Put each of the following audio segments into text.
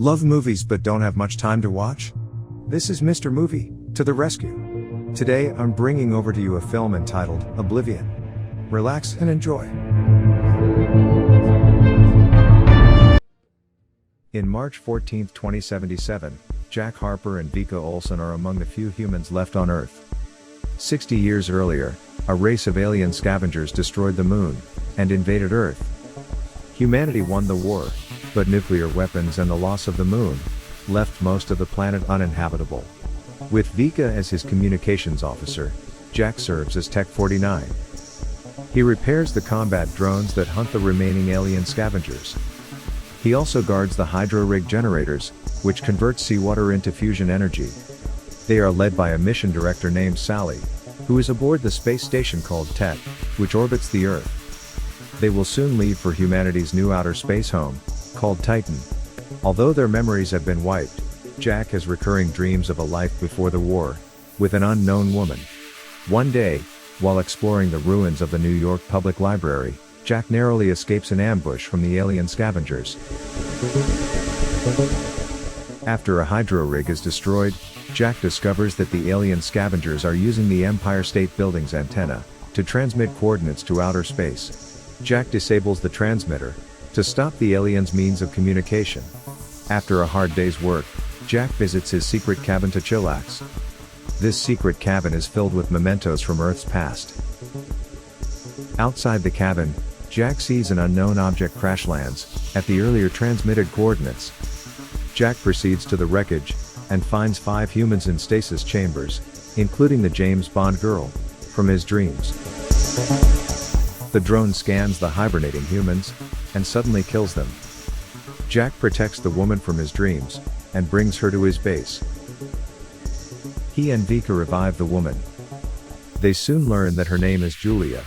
Love movies but don't have much time to watch? This is Mr. Movie, to the rescue. Today I'm bringing over to you a film entitled Oblivion. Relax and enjoy. In March 14, 2077, Jack Harper and Vika Olsen are among the few humans left on Earth. 60 years earlier, a race of alien scavengers destroyed the moon and invaded Earth. Humanity won the war, but nuclear weapons and the loss of the moon left most of the planet uninhabitable. With Vika as his communications officer, Jack serves as Tech 49. He repairs the combat drones that hunt the remaining alien scavengers. He also guards the hydro rig generators, which convert seawater into fusion energy. They are led by a mission director named Sally, who is aboard the space station called Tet, which orbits the Earth. They will soon leave for humanity's new outer space home, called Titan. Although their memories have been wiped, Jack has recurring dreams of a life before the war, with an unknown woman. One day, while exploring the ruins of the New York Public Library, Jack narrowly escapes an ambush from the alien scavengers. After a hydro rig is destroyed, Jack discovers that the alien scavengers are using the Empire State Building's antenna to transmit coordinates to outer space. Jack disables the transmitter to stop the aliens' means of communication. After a hard day's work, Jack visits his secret cabin to chillax. This secret cabin is filled with mementos from Earth's past. Outside the cabin, Jack sees an unknown object crash lands at the earlier transmitted coordinates. Jack proceeds to the wreckage and finds 5 humans in stasis chambers, including the James Bond girl from his dreams. The drone scans the hibernating humans and suddenly kills them. Jack protects the woman from his dreams and brings her to his base. He and Vika revive the woman. They soon learn that her name is Julia.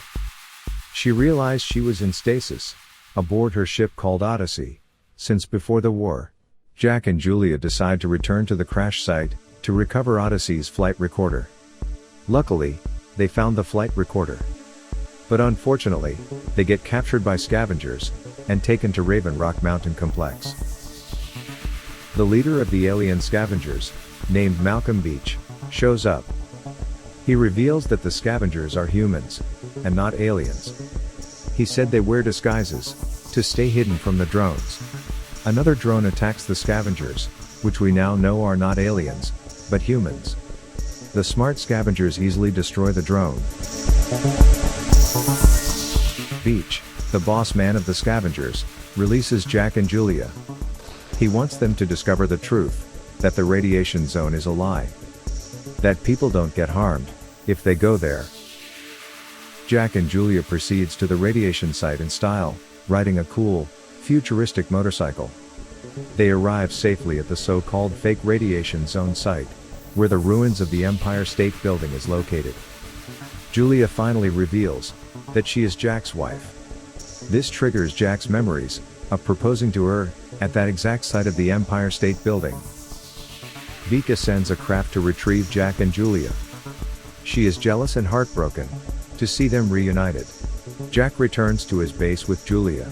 She realized she was in stasis aboard her ship called Odyssey since before the war. Jack and Julia decide to return to the crash site to recover Odyssey's flight recorder. Luckily, they found the flight recorder. But unfortunately, they get captured by scavengers and taken to Raven Rock Mountain Complex. The leader of the alien scavengers, named Malcolm Beach, shows up. He reveals that the scavengers are humans and not aliens. He said they wear disguises to stay hidden from the drones. Another drone attacks the scavengers, which we now know are not aliens, but humans. The smart scavengers easily destroy the drone. Beach, the boss man of the scavengers, releases Jack and Julia. He wants them to discover the truth, that the radiation zone is a lie. That people don't get harmed if they go there. Jack and Julia proceeds to the radiation site in style, riding a cool, futuristic motorcycle. They arrive safely at the so-called fake radiation zone site, where the ruins of the Empire State Building is located. Julia finally reveals that she is Jack's wife. This triggers Jack's memories of proposing to her at that exact site of the Empire State Building. Vika sends a craft to retrieve Jack and Julia. She is jealous and heartbroken to see them reunited. Jack returns to his base with Julia.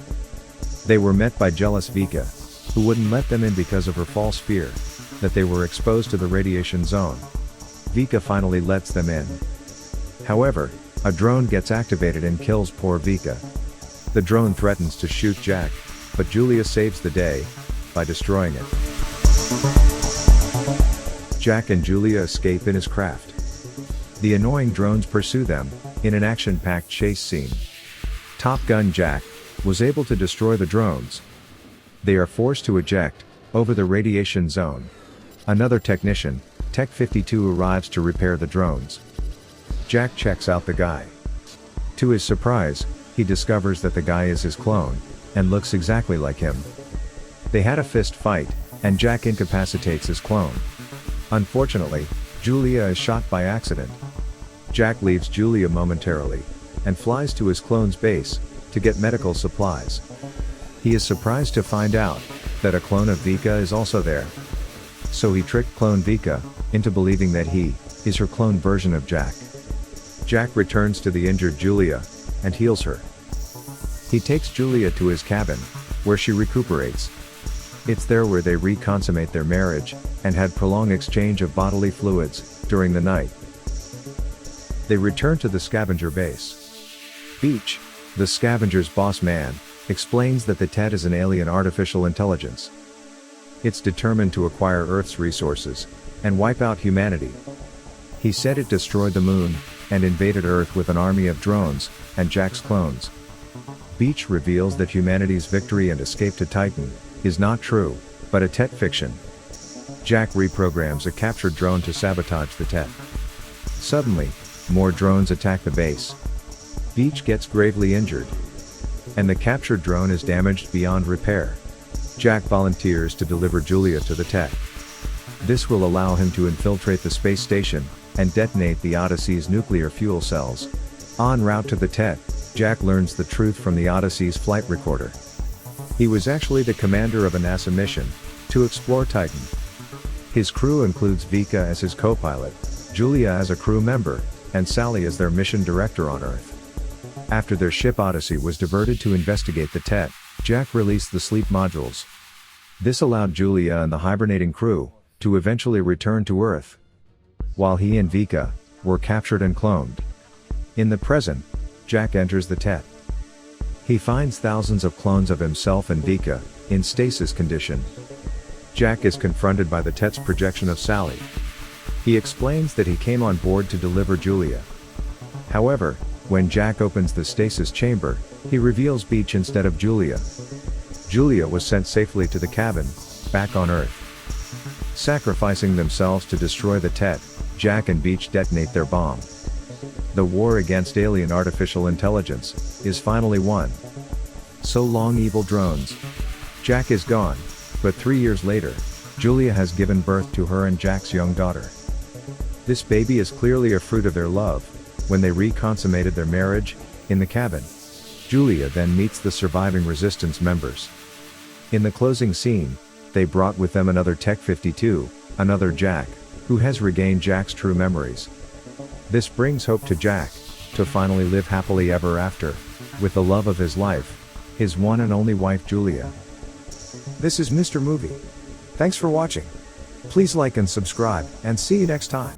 They were met by jealous Vika, who wouldn't let them in because of her false fear that they were exposed to the radiation zone. Vika finally lets them in. However, a drone gets activated and kills poor Vika. The drone threatens to shoot Jack, but Julia saves the day by destroying it. Jack and Julia escape in his craft. The annoying drones pursue them in an action-packed chase scene. Top Gun Jack was able to destroy the drones. They are forced to eject over the radiation zone. Another technician, Tech 52, arrives to repair the drones. Jack checks out the guy. To his surprise, he discovers that the guy is his clone and looks exactly like him. They had a fist fight, and Jack incapacitates his clone. Unfortunately, Julia is shot by accident. Jack leaves Julia momentarily and flies to his clone's base to get medical supplies. He is surprised to find out that a clone of Vika is also there. So he tricked clone Vika into believing that he is her clone version of Jack. Jack returns to the injured Julia and heals her. He takes Julia to his cabin, where she recuperates. It's there where they reconsummate their marriage, and had prolonged exchange of bodily fluids, during the night. They return to the scavenger base. Beach, the scavenger's boss man, explains that the Tet is an alien artificial intelligence. It's determined to acquire Earth's resources, and wipe out humanity. He said it destroyed the moon, and invaded Earth with an army of drones, and Jack's clones. Beach reveals that humanity's victory and escape to Titan is not true, but a Tet fiction. Jack reprograms a captured drone to sabotage the Tet. Suddenly, more drones attack the base. Beach gets gravely injured, and the captured drone is damaged beyond repair. Jack volunteers to deliver Julia to the Tet. This will allow him to infiltrate the space station, and detonate the Odyssey's nuclear fuel cells. En route to the Tet, Jack learns the truth from the Odyssey's flight recorder. He was actually the commander of a NASA mission, to explore Titan. His crew includes Vika as his co-pilot, Julia as a crew member, and Sally as their mission director on Earth. After their ship Odyssey was diverted to investigate the Tet, Jack released the sleep modules. This allowed Julia and the hibernating crew to eventually return to Earth, while he and Vika were captured and cloned. In the present, Jack enters the Tet. He finds thousands of clones of himself and Vika in stasis condition. Jack is confronted by the Tet's projection of Sally. He explains that he came on board to deliver Julia. However, when Jack opens the stasis chamber, he reveals Beach instead of Julia. Julia was sent safely to the cabin, back on Earth. Sacrificing themselves to destroy the Tet, Jack and Beach detonate their bomb. The war against alien artificial intelligence is finally won. So long, evil drones. Jack is gone, but 3 years later, Julia has given birth to her and Jack's young daughter. This baby is clearly a fruit of their love. When they reconsummated their marriage, in the cabin, Julia then meets the surviving resistance members. In the closing scene, they brought with them another Tech-52, another Jack, who has regained Jack's true memories. This brings hope to Jack, to finally live happily ever after, with the love of his life, his one and only wife Julia. This is Mr. Movie. Thanks for watching. Please like and subscribe, and see you next time.